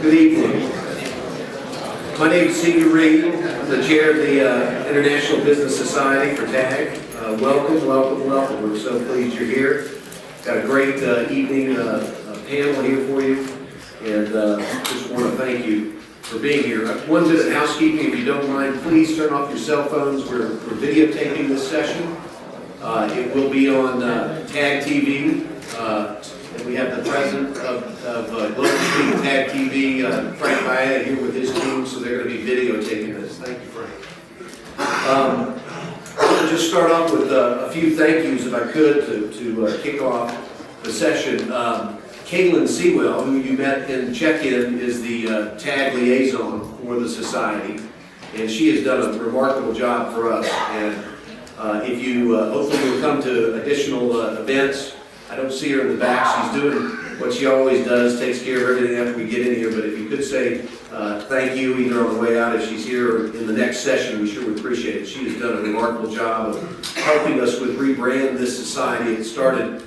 Good evening. My name is Steve Reed. I'm the chair of the International Business Society for TAG. Welcome, welcome, welcome. We're so pleased you're here. Got a great evening panel here for you, and just want to thank you for being here. One bit of housekeeping, if you don't mind, please turn off your cell phones. We're videotaping this session. It will be on TAG TV. And we have the president of Global Street TAG TV, Frank Baia, here with his team, so they're going to be videotaping this. Thank you, Frank. I'm going to just start off with a few thank yous, if I could, to kick off the session. Caitlin Sewell, who you met in check-in, is the TAG liaison for the society, and she has done a remarkable job for us. And if you hopefully will come to additional events. I don't see her in the back. She's doing what she always does, takes care of everything after we get in here. But if you could say thank you either on the way out if she's here or in the next session, we sure would appreciate it. She has done a remarkable job of helping us with rebrand this society. It started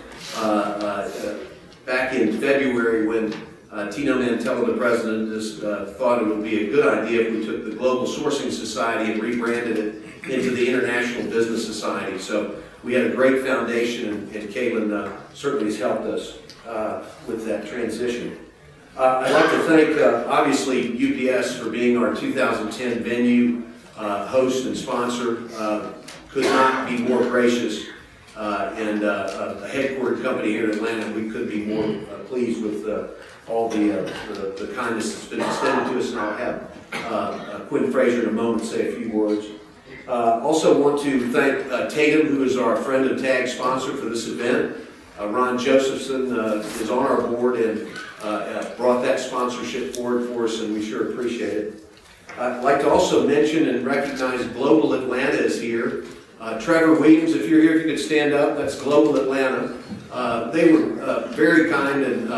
back in February when Tino Mantella, the president, just thought it would be a good idea if we took the Global Sourcing Society and rebranded it into the International Business Society. So we had a great foundation, and Caitlin certainly has helped us with that transition. I'd like to thank, obviously, UPS for being our 2010 venue host and sponsor. Could not be more gracious, and a headquartered company here in Atlanta. We couldn't be more pleased with all the kindness that's been extended to us, and I'll have Quinn Fraser in a moment say a few words. Also want to thank Tatum, who is our friend and TAG sponsor for this event. Ron Josephson is on our board and brought that sponsorship forward for us, and we sure appreciate it. I'd like to also mention and recognize Global Atlanta is here. Trevor Williams, if you're here, if you could stand up, that's Global Atlanta. They were very kind, and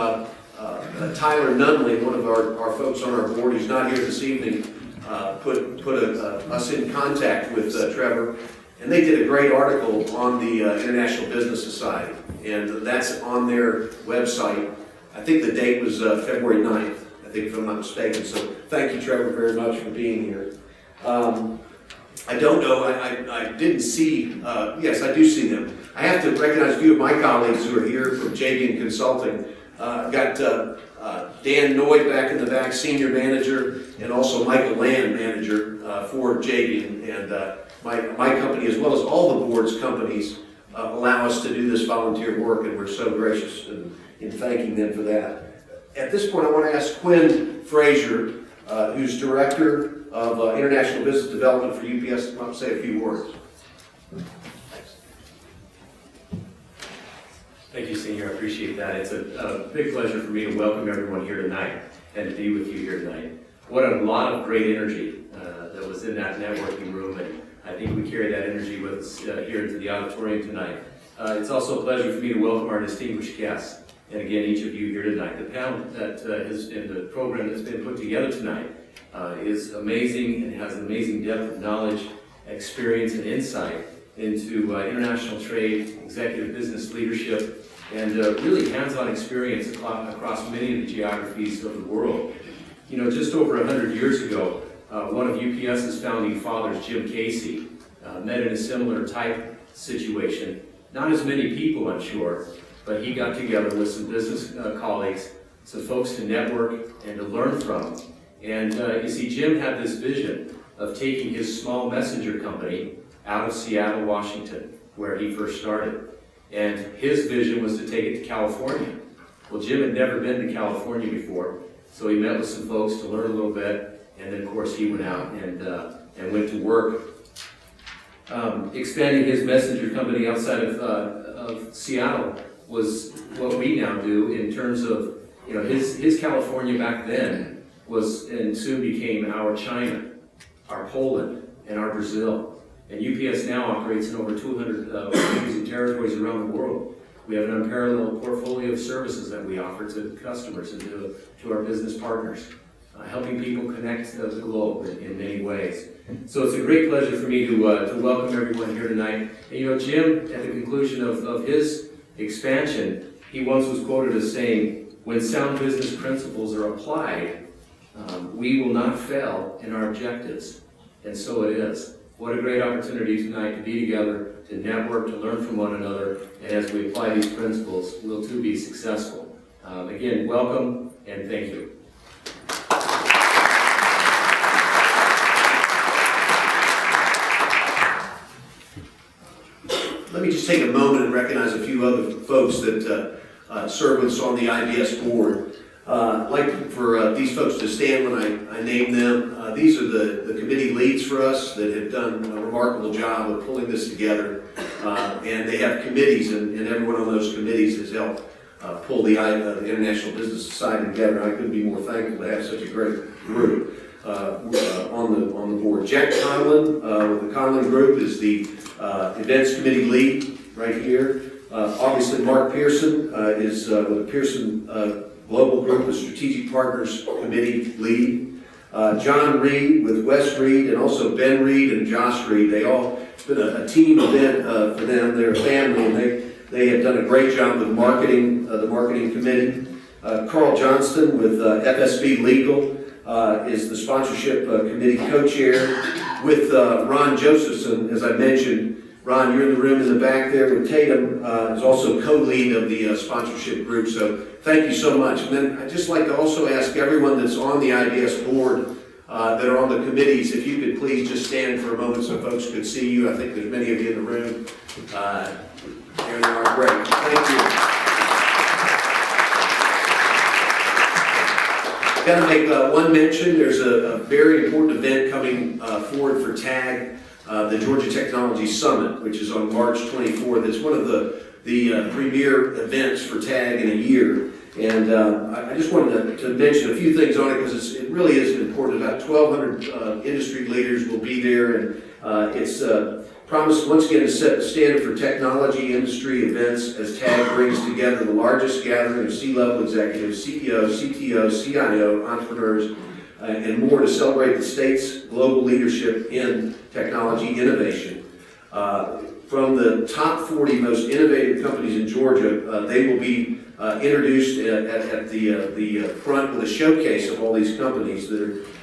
Tyler Nunley, one of our folks on our board, who's not here this evening, put us in contact with Trevor, and they did a great article on the International Business Society, and that's on their website. I think the date was February 9th, I think, if I'm not mistaken, so thank you, Trevor, very much for being here. I don't know, I didn't see, yes, I do see them. I have to recognize a few of my colleagues who are here from JB Consulting. Got Dan Noy back in the back, senior manager, and also Michael Land, manager for JB. And my company, as well as all the board's companies, allow us to do this volunteer work, and we're so gracious in thanking them for that. At this point, I want to ask Quinn Fraser, who's director of International Business Development for UPS, to come up and say a few words. Thank you, Senior. I appreciate that. It's a big pleasure for me to welcome everyone here tonight and to be with you here tonight. What a lot of great energy that was in that networking room, and I think we carry that energy with us here into the auditorium tonight. It's also a pleasure for me to welcome our distinguished guests, and again, each of you here tonight. The panel that is in the program that's been put together tonight is amazing and has an amazing depth of knowledge, experience, and insight into international trade, executive business leadership, and really hands-on experience across many of the geographies of the world. You know, just over 100 years ago, one of UPS's founding fathers, Jim Casey, met in a similar type situation. Not as many people, I'm sure, but he got together with some business colleagues, some folks to network and to learn from. And you see, Jim had this vision of taking his small messenger company out of Seattle, Washington, where he first started. And his vision was to take it to California. Well, Jim had never been to California before, so he met with some folks to learn a little bit, and then of course he went out and went to work. Expanding his messenger company outside of Seattle was what we now do in terms of, you know, his California back then was and soon became our China, our Poland, and our Brazil. And UPS now operates in over 200 countries and territories around the world. We have an unparalleled portfolio of services that we offer to customers and to our business partners, helping people connect the globe in many ways. So it's a great pleasure for me to welcome everyone here tonight. And you know, Jim, at the conclusion of his expansion, he once was quoted as saying, "When sound business principles are applied, We will not fail in our objectives, and so it is. What a great opportunity tonight to be together, to network, to learn from one another, and as we apply these principles, we'll too be successful. Again, welcome and thank you. Let me just take a moment and recognize a few other folks that serve with us on the IBS board. I'd like for these folks to stand when I name them. These are the committee leads for us that have done a remarkable job of pulling this together. And they have committees, and everyone on those committees has helped pull the International Business Society together. I couldn't be more thankful to have such a great group on the board. Jack Conlon with the Conlon Group is the events committee lead right here. Obviously, Mark Pearson is with the Pearson Global Group, the Strategic Partners Committee lead. John Reed with Wes Reed, and also Ben Reed and Josh Reed. It's been a team event for them. They're a family, and they have done a great job with marketing, the marketing committee. Carl Johnston with FSB Legal is the sponsorship committee co-chair with Ron Josephson. As I mentioned, Ron, you're in the room in the back there with Tatum, is also co-lead of the sponsorship group. So thank you so much. And then I'd just like to also ask everyone that's on the IBS board that are on the committees, if you could please just stand for a moment so folks could see you. I think there's many of you in the room. There they are. Great. Thank you. Got to make one mention. There's a very important event coming forward for TAG. The Georgia Technology Summit, which is on March 24th. It's one of the premier events for TAG in a year. And I just wanted to mention a few things on it because it really is important. About 1,200 industry leaders will be there, and it's promised once again to set the standard for technology industry events as TAG brings together the largest gathering of C-level executives, CEOs, CTOs, CIO, entrepreneurs, and more to celebrate the state's global leadership in technology innovation. From the top 40 most innovative companies in Georgia, they will be introduced at the front with a showcase of all these companies that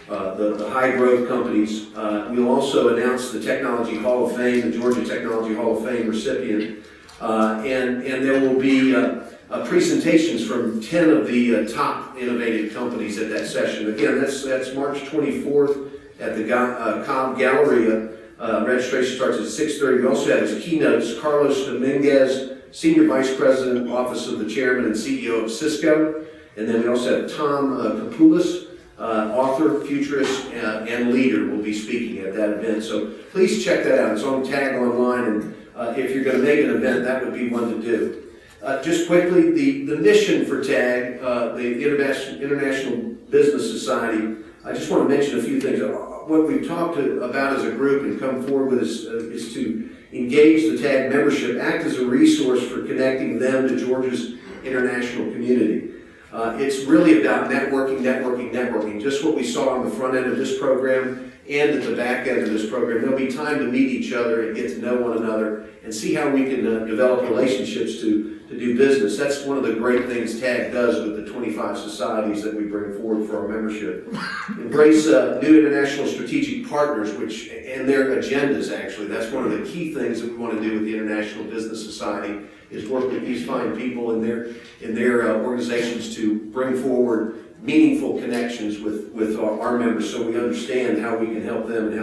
are the high growth companies. We'll also announce the Technology Hall of Fame, the Georgia Technology Hall of Fame recipient, and there will be presentations from 10 of the top innovative companies at that session. Again, that's March 24th at the Cobb Galleria. Registration starts at 6:30. We also have as keynotes Carlos Dominguez, Senior Vice President, Office of the Chairman and CEO of Cisco. And then we also have Tom Kapoulis, author, futurist, and leader will be speaking at that event. So please check that out. It's on TAG online, and if you're going to make an event, that would be one to do. Just quickly, the mission for TAG, the International Business Society, I just want to mention a few things. What we've talked about as a group and come forward with is to engage the TAG membership, act as a resource for connecting them to Georgia's international community. It's really about networking, just what we saw on the front end of this program and at the back end of this program. There'll be time to meet each other and get to know one another and see how we can develop relationships to do business. That's one of the great things TAG does with the 25 societies that we bring forward for our membership. Embrace new international strategic partners, and their agendas, actually. That's one of the key things that we want to do with the International Business Society, is work with these fine people in their organizations to bring forward meaningful connections with our members so we understand how we can help them and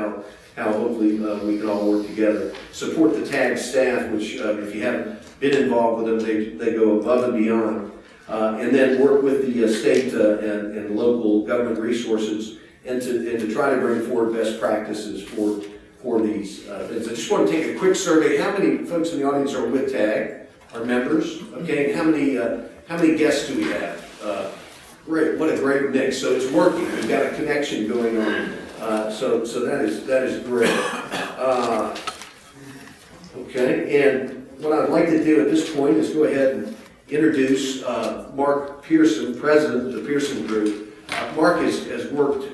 how hopefully we can all work together. Support the TAG staff, which if you haven't been involved with them, they go above and beyond. And then work with the state and local government resources and to try to bring forward best practices for these things. I just want to take a quick survey. How many folks in the audience are with TAG, are members? Okay, and how many guests do we have? Great, what a great mix. So it's working. We've got a connection going on. So that is great. Okay, and what I'd like to do at this point is go ahead and introduce Mark Pearson, President of the Pearson Group. Mark has worked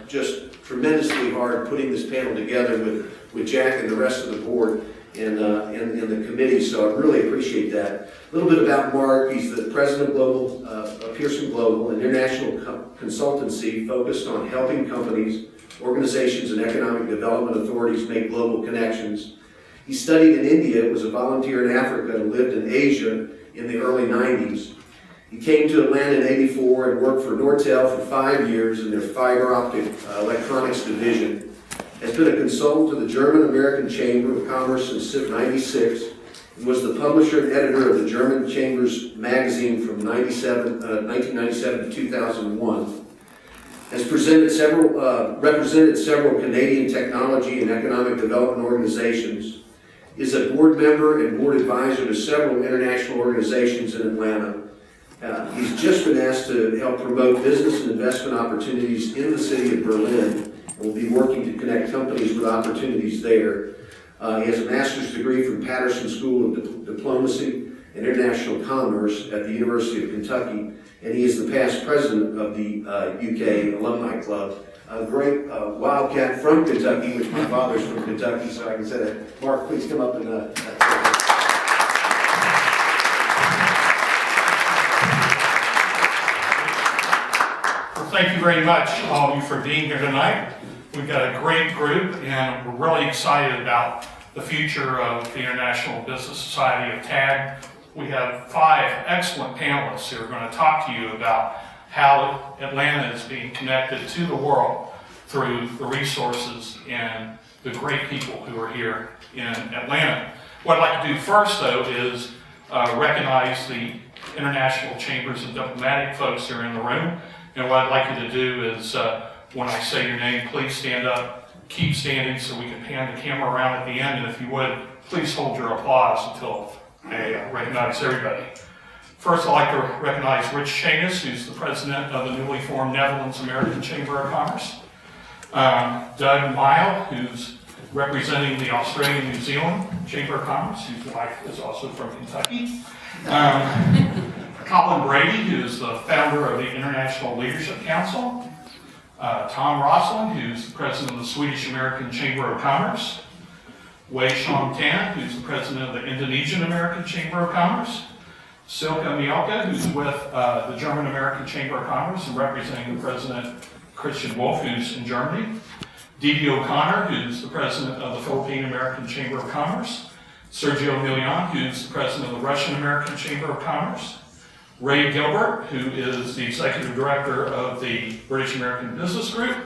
just tremendously hard putting this panel together with Jack and the rest of the board and the committee, so I really appreciate that. A little bit about Mark. He's the President of Global Pearson Global, an international consultancy focused on helping companies, organizations, and economic development authorities make global connections. He studied in India, was a volunteer in Africa, and lived in Asia in the early 90s. He came to Atlanta in '84 and worked for Nortel for 5 years in their fiber optic electronics division. Has been a consultant to the German American Chamber of Commerce since '96, and was the publisher and editor of the German Chamber's magazine from 1997 to 2001. Has represented several Canadian technology and economic development organizations. Is a board member and board advisor to several international organizations in Atlanta. He's just been asked to help promote business and investment opportunities in the city of Berlin, and will be working to connect companies with opportunities there. He has a master's degree from Patterson School of Diplomacy and International Commerce at the University of Kentucky, and he is the past president of the UK Alumni Club. A great Wildcat from Kentucky, which my father's from Kentucky, so I can say that. Mark, please come up and Thank you very much, all of you, for being here tonight. We've got a great group, and we're really excited about the future of the International Business Society of TAG. We have 5 excellent panelists who are going to talk to you about how Atlanta is being connected to the world through the resources and the great people who are here in Atlanta. What I'd like to do first, though, is recognize the International Chambers and Diplomatic folks who are in the room. And what I'd like you to do is, when I say your name, please stand up, keep standing so we can pan the camera around at the end, and if you would, please hold your applause until I recognize everybody. First, I'd like to recognize Rich Shanis, who's the president of the newly formed Netherlands American Chamber of Commerce. Doug Mile, who's representing the Australian New Zealand Chamber of Commerce, whose wife is also from Kentucky. Colin Brady, who's the founder of the International Leadership Council. Tom Roslin, who's the president of the Swedish American Chamber of Commerce. Wei Shong Tan, who's the president of the Indonesian American Chamber of Commerce. Silke Mielke, who's with the German American Chamber of Commerce and representing the president, Christian Wolf, who's in Germany. Didi O'Connor, who's the president of the Philippine American Chamber of Commerce. Sergio Milian, who's the president of the Russian American Chamber of Commerce. Ray Gilbert, who is the executive director of the British American Business Group.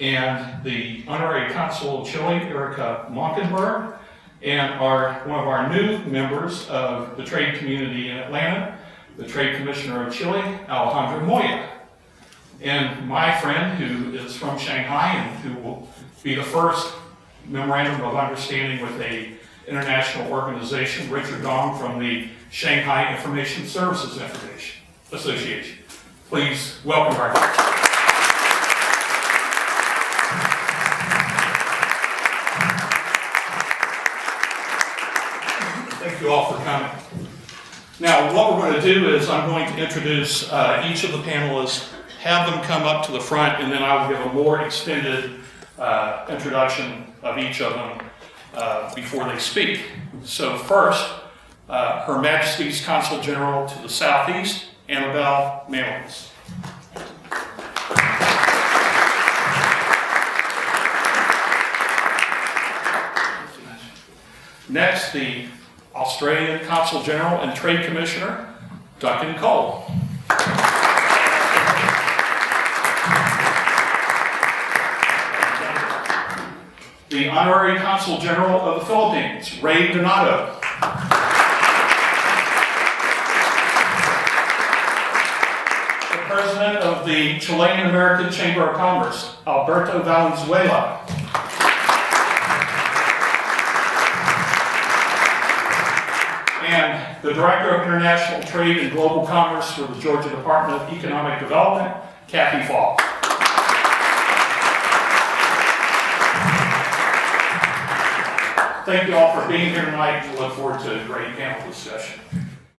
And the Honorary Consul of Chile, Erica Monkenberg, and one of our new members of the trade community in Atlanta, the Trade Commissioner of Chile, Alejandro Moya. And my friend, who is from Shanghai and who will be the first memorandum of understanding with an international organization, Richard Dong from the Shanghai Information Services Association. Please welcome our guest. Thank you all for coming. Now, what we're going to do is I'm going to introduce each of the panelists, have them come up to the front, and then I will give a more extended introduction of each of them before they speak. So first, Her Majesty's Consul General to the Southeast, Annabelle Malins. Next, the Australian Consul General and Trade Commissioner, Duncan Cole. The Honorary Consul General of the Philippines, Ray Donato. The President of the Chilean American Chamber of Commerce, Alberto Valenzuela. And the Director of International Trade and Global Commerce for the Georgia Department of Economic Development, Kathy Fall. Thank you all for being here tonight. We look forward to a great panel discussion.